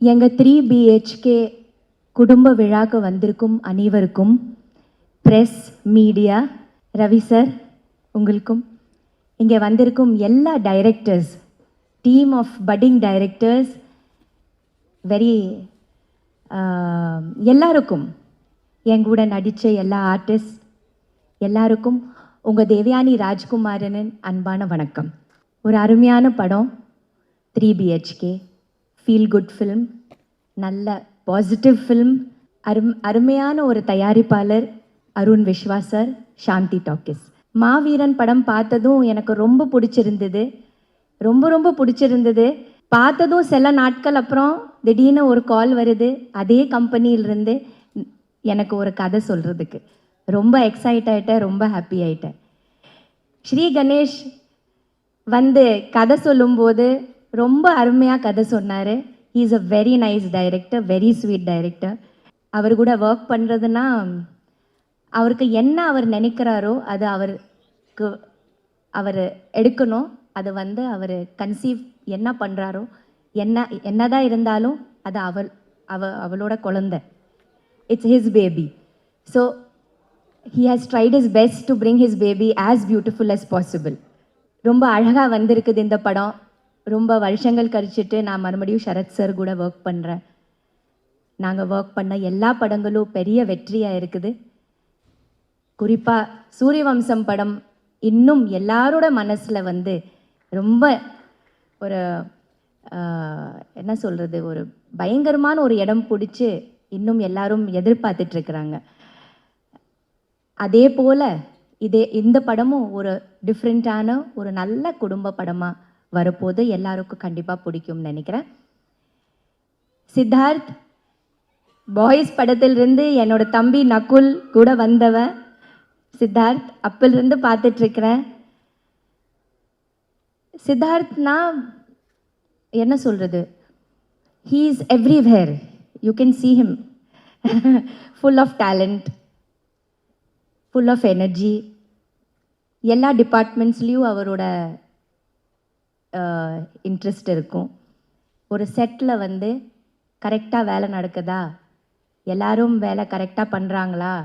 எங்கள் 3BHK குடும்ப விழாக்கு வந்திருக்கும் அனைவருக்கும், ப்ரெஸ், மீடியா, ரவி சார் உங்களுக்கும், இங்கே வந்திருக்கும் எல்லா directors, team of budding directors, very எல்லாருக்கும், என் கூட நடித்த எல்லா ஆர்டிஸ்ட் எல்லாருக்கும் உங்கள் தேவயானி ராஜ்குமாரனின் அன்பான வணக்கம். ஒரு அருமையான படம் 3BHK, ஃபீல் குட் ஃபில்ம், நல்ல பாசிட்டிவ் ஃபில்ம், அருமையான ஒரு தயாரிப்பாளர் அருண் விஸ்வா சார், சாந்தி டாக்கிஸ். மாவீரன் படம் பார்த்ததும் எனக்கு ரொம்ப பிடிச்சிருந்தது, ரொம்ப பிடிச்சிருந்தது. பார்த்ததும் சில நாட்கள் அப்புறம் திடீர்னு ஒரு கால் வருது, அதே கம்பெனியிலிருந்து எனக்கு ஒரு கதை சொல்கிறதுக்கு. ரொம்ப எக்ஸைட் ஆகிட்டேன், ரொம்ப ஹாப்பி ஆகிட்டேன். ஸ்ரீ கணேஷ் வந்து கதை சொல்லும்போது ரொம்ப அருமையாக கதை சொன்னார். He is a very nice director, very sweet director. அவர் கூட ஒர்க் பண்ணுறதுன்னா அவருக்கு என்ன அவர் நினைக்கிறாரோ அது அவர் எடுக்கணும். அது வந்து அவர் கன்சீவ் என்ன பண்ணுறாரோ, என்னதான் இருந்தாலும் அது அவளோட குழந்தை. It's his baby. So he has tried his best to bring his baby as beautiful as possible. ரொம்ப அழகாக வந்திருக்குது இந்த படம். ரொம்ப வருஷங்கள் கழிச்சிட்டு நான் மறுபடியும் சரத் சார் கூட ஒர்க் பண்ணுறேன். நாங்கள் ஒர்க் பண்ண எல்லா படங்களும் பெரிய வெற்றியாக இருக்குது. குறிப்பாக சூரியவம்சம் படம் இன்னும் எல்லாரோட மனசில் வந்து ரொம்ப ஒரு என்ன சொல்கிறது, ஒரு பயங்கரமான ஒரு இடம் பிடிச்சி இன்னும் எல்லாரும் எதிர்பார்த்துட்ருக்குறாங்க. அதே போல் இந்த படமும் ஒரு டிஃப்ரெண்ட்டான ஒரு நல்ல குடும்ப படமாக வரப்போது எல்லாருக்கும் கண்டிப்பாக பிடிக்கும்னு நினைக்கிறேன். சித்தார்த் பாய்ஸ் படத்திலிருந்து என்னோட தம்பி நகுல் கூட வந்தவன் சித்தார்த். அப்பிலிருந்து பார்த்துட்ருக்கிறேன். சித்தார்த்னா என்ன சொல்கிறது, he is everywhere. You can see him full of talent, full of energy. எல்லா டிபார்ட்மெண்ட்ஸ்லேயும் அவரோட இன்ட்ரெஸ்ட் இருக்கும். ஒரு செட்டில் வந்து கரெக்டாக வேலை நடக்குதா, எல்லாரும் வேலை கரெக்டாக பண்ணுறாங்களா,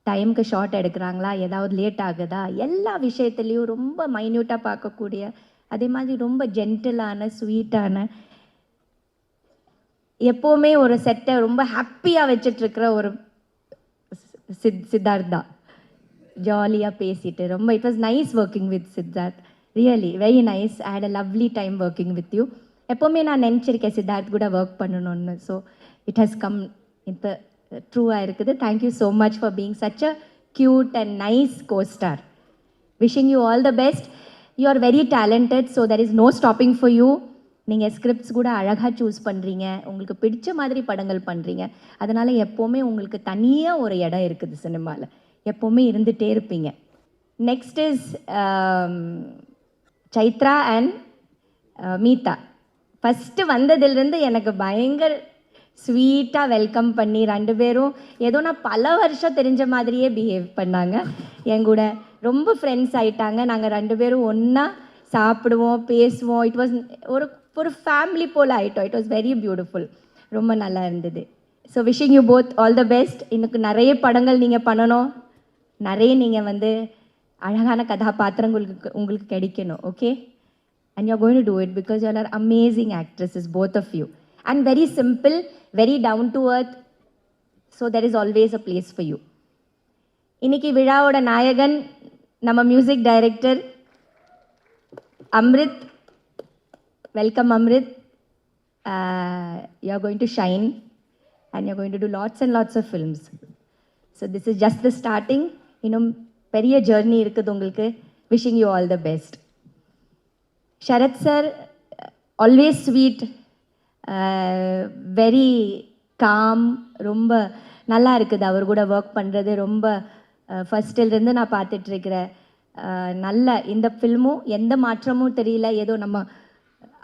டைமுக்கு ஷார்ட் எடுக்கிறாங்களா, ஏதாவது லேட் ஆகுதா, எல்லா விஷயத்துலேயும் ரொம்ப மைன்யூட்டாக பார்க்கக்கூடிய, அதே மாதிரி ரொம்ப ஜென்டிலான ஸ்வீட்டான, எப்போவுமே ஒரு செட்டை ரொம்ப ஹாப்பியாக வச்சிட்ருக்கிற ஒரு சித்தார்த் தான். ஜாலியாக பேசிட்டு ரொம்ப it was nice working with Siddharth. Really very nice. I had a lovely time working with you. எப்போவுமே நான் நினச்சிருக்கேன் சித்தார்த் கூட ஒர்க் பண்ணணும்னு. So it has come. இப்போ ட்ரூவாக இருக்குது. Thank you so much for being such a cute and nice costar. Wishing you all the best. You are very talented. So there is no stopping for you. நீங்கள் scripts கூட அழகாக choose பண்ணுறீங்க, உங்களுக்கு பிடிச்ச மாதிரி படங்கள் பண்ணுறீங்க. அதனால் எப்போவுமே உங்களுக்கு தனியாக ஒரு இடம் இருக்குது சினிமாவில், எப்போவுமே இருந்துகிட்டே இருப்பீங்க. Next is Chaitra and Meetha. First வந்ததுலேருந்து எனக்கு பயங்கர ஸ்வீட்டாக வெல்கம் பண்ணி ரெண்டு பேரும் ஏதோ நான் பல வருஷம் தெரிஞ்ச மாதிரியே பிஹேவ் பண்ணாங்க. என் கூட ரொம்ப ஃப்ரெண்ட்ஸ் ஆகிட்டாங்க. நாங்கள் ரெண்டு பேரும் ஒன்றா சாப்பிடுவோம், பேசுவோம். இட் வாஸ் ஒரு ஃபேமிலி போல் ஆகிட்டோம். It was very beautiful. ரொம்ப நல்லா இருந்தது. So wishing you both all the best. இன்னுக்கு நிறைய படங்கள் நீங்கள் பண்ணணும், நிறைய நீங்கள் வந்து அழகான கதாபாத்திரங்களுக்கு உங்களுக்கு கிடைக்கணும். Okay, and you're going to do it because you are amazing actresses, both of you, and very simple, very down to earth, so there is always a place for you. இன்னைக்கு விழாவோட நாயகன் நம்ம music director Amrit. Welcome Amrit. you are going to shine and you're going to do lots and lots of films. So this is just the starting. இன்னும் பெரிய journey இருக்குது உங்களுக்கு. Wishing you all the best. Sarath sir always sweet, very calm. ரொம்ப நல்லா இருக்குது அவர் கூட work பண்ணுறது. ரொம்ப ஃபஸ்ட்டிலிருந்து நான் பார்த்துட்ருக்கிறேன். நல்ல இந்த ஃபில்மும் எந்த மாற்றமும் தெரியல, ஏதோ நம்ம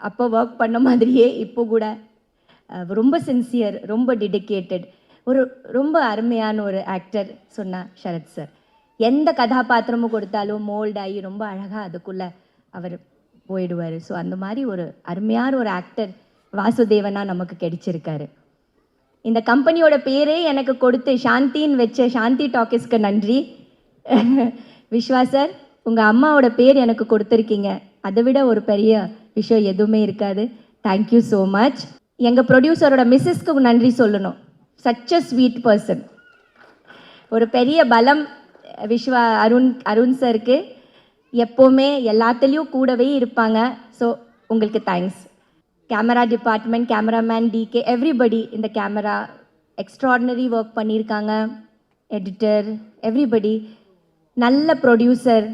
அப்போ ஒர்க் பண்ண மாதிரியே இப்போ கூட ரொம்ப சின்சியர், ரொம்ப டெடிக்கேட்டட், ரொம்ப அருமையான ஒரு ஆக்டர் சொன்னார் சரத் சார். எந்த கதாபாத்திரமும் கொடுத்தாலும் மோல்ட் ஆகி ரொம்ப அழகாக அதுக்குள்ளே அவர் போயிடுவார். ஸோ அந்த மாதிரி ஒரு அருமையான ஒரு ஆக்டர் வாசுதேவனா நமக்கு கிடைச்சிருக்காரு. இந்த கம்பெனியோட பேரே எனக்கு கொடுத்து சாந்தின்னு வச்ச சாந்தி டாக்கீஸ்க்கு நன்றி. விஸ்வா சார், உங்கள் அம்மாவோட பேர் எனக்கு கொடுத்துருக்கீங்க, அதை விட ஒரு பெரிய விஷயம் எதுவுமே இருக்காது. Thank you so much. எங்கள் ப்ரொடியூசரோட மிஸ்ஸஸ்க்கு நன்றி சொல்லணும். Such a sweet person. ஒரு பெரிய பலம் விஸ்வா அருண் சருக்கு. எப்போவுமே எல்லாத்துலேயும் கூடவே இருப்பாங்க. ஸோ உங்களுக்கு thanks. Camera department, cameraman DK, everybody இந்த கேமரா எக்ஸ்ட்ராடினரி ஒர்க் பண்ணியிருக்காங்க. Editor, everybody. நல்ல ப்ரொடியூசர்,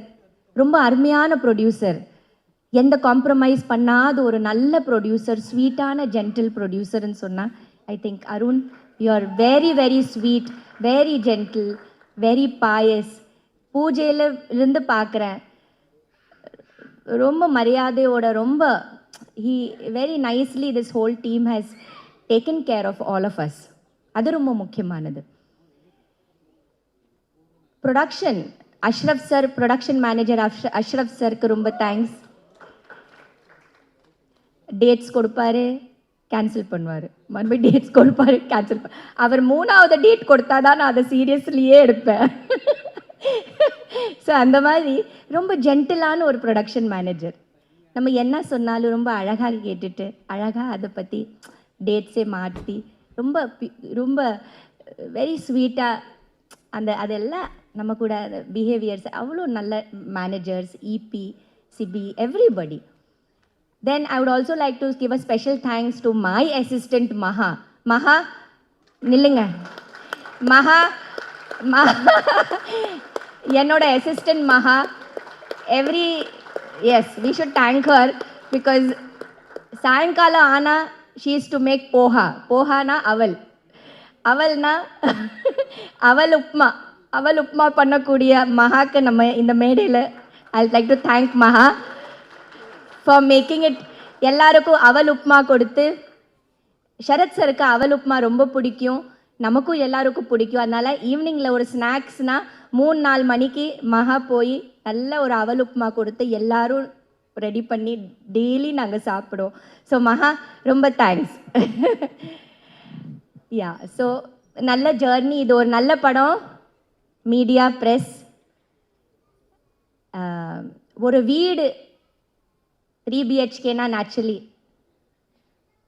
ரொம்ப அருமையான ப்ரொடியூசர், எந்த காம்ப்ரமைஸ் பண்ணாத ஒரு நல்ல ப்ரொடியூசர், ஸ்வீட்டான ஜென்டில் ப்ரொடியூசர்னு சொன்னால் I think Arun, you are very very sweet, very gentle, very boyish. பூஜையில் இருந்து பார்க்குறேன், ரொம்ப மரியாதையோட, ரொம்ப he very nicely this whole team has taken care of all of us. அது ரொம்ப முக்கியமானது. Production Ashraf sir, production manager Ashraf சாருக்கு ரொம்ப தேங்க்ஸ். டேட்ஸ் கொடுப்பாரு, கேன்சல் பண்ணுவார், மறுபடியும் டேட்ஸ் கொடுப்பாரு, கேன்சல் அவர் 3வது டேட் கொடுத்தா தான் நான் அதை சீரியஸ்லியே எடுப்பேன். ஸோ அந்த மாதிரி ரொம்ப ஜென்டிலான ஒரு ப்ரொடக்ஷன் மேனேஜர். நம்ம என்ன சொன்னாலும் ரொம்ப அழகாக கேட்டுட்டு, அழகாக அதை பற்றி டேட்ஸே மாற்றி, ரொம்ப ரொம்ப வெரி ஸ்வீட்டாக அதெல்லாம் நம்ம கூட பிஹேவியர்ஸ் அவ்வளோ நல்ல managers, EP, CP, everybody. Then I would also like to give a special thanks to my assistant Maha. Maha, நில்லுங்க. மகா, என்னோட அசிஸ்டன்ட் மகா. Yes, we should thank her because சாயங்காலம் ஆனால் she is to make poha. போஹானா அவல், அவல்னா அவல் உப்மா. அவல் உப்மா பண்ணக்கூடிய மகாக்கு நம்ம இந்த மேடையில் I would like to thank Maha for making it. எல்லாருக்கும் அவல் உப்மா கொடுத்து, ஷரத் சருக்கு அவல் உப்மா ரொம்ப பிடிக்கும், நமக்கும் எல்லாருக்கும் பிடிக்கும். அதனால் ஈவினிங்கில் ஒரு ஸ்நாக்ஸ்னால் 3-4 மணிக்கு மகா போய் நல்ல ஒரு அவல் உப்மா கொடுத்து எல்லாரும் ரெடி பண்ணி டெய்லி நாங்கள் சாப்பிடுவோம். ஸோ மகா ரொம்ப தேங்க்ஸ். யா, ஸோ நல்ல ஜேர்னி. இது ஒரு நல்ல படம். மீடியா, ப்ரெஸ், ஒரு வீடு 3 BHKனா நேச்சுரலி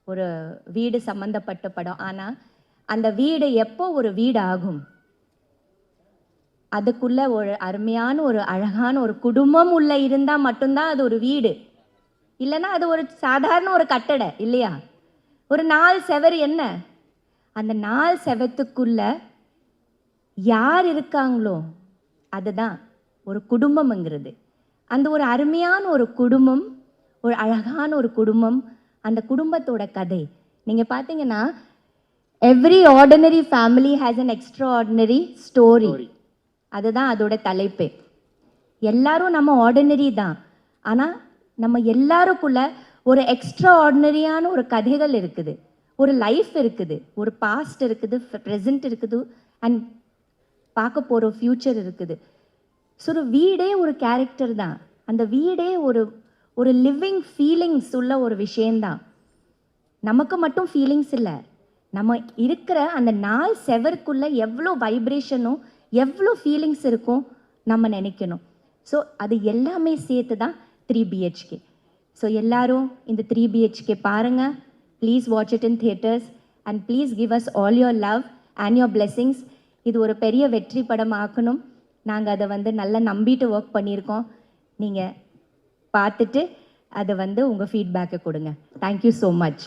ஒரு வீடு சம்மந்தப்பட்ட படம். ஆனால் அந்த வீடு எப்போ ஒரு வீடு ஆகும், அதுக்குள்ள ஒரு அருமையான ஒரு அழகான ஒரு குடும்பம் உள்ள இருந்தால் மட்டும்தான் அது ஒரு வீடு. இல்லைன்னா அது ஒரு சாதாரண ஒரு கட்டடை இல்லையா? ஒரு 4 செவர் என்ன, அந்த 4 செவத்துக்குள்ள யார் இருக்காங்களோ அதுதான் ஒரு குடும்பம்ங்கிறது. அந்த ஒரு அருமையான ஒரு குடும்பம், ஒரு அழகான ஒரு குடும்பம், அந்த குடும்பத்தோட கதை. நீங்கள் பார்த்தீங்கன்னா every ordinary family has an extraordinary story. அதுதான் அதோட தலைப்பு. எல்லாரும் நம்ம ஆர்டினரி தான், ஆனால் நம்ம எல்லாருக்குள்ள ஒரு எக்ஸ்ட்ரா ஆர்டினரியான ஒரு கதைகள் இருக்குது, ஒரு லைஃப் இருக்குது, ஒரு பாஸ்ட் இருக்குது, ப்ரெசண்ட் இருக்குது, அண்ட் பார்க்க போகிற ஃப்யூச்சர் இருக்குது. ஸோ ஒரு வீடே ஒரு கேரக்டர் தான். அந்த வீடே ஒரு ஒரு லிவிங் ஃபீலிங்ஸ் உள்ள ஒரு விஷயந்தான். நமக்கு மட்டும் ஃபீலிங்ஸ் இல்லை, நம்ம இருக்கிற அந்த 4 செவருக்குள்ளே எவ்வளோ வைப்ரேஷனும் எவ்வளோ ஃபீலிங்ஸ் இருக்கும் நம்ம நினைக்கணும். ஸோ அது எல்லாமே சேர்த்து தான் 3 BHK. ஸோ எல்லாரும் இந்த 3 BHK பாருங்கள். Please watch it in theatres and please give us all your love and your blessings. இது ஒரு பெரிய வெற்றி படம் ஆக்கணும். நாங்கள் அதை நல்லா நம்பிட்டு ஒர்க் பண்ணியிருக்கோம். நீங்கள் பார்த்துட்டு அதை உங்கள் ஃபீட்பேக்கை கொடுங்க. Thank you so much.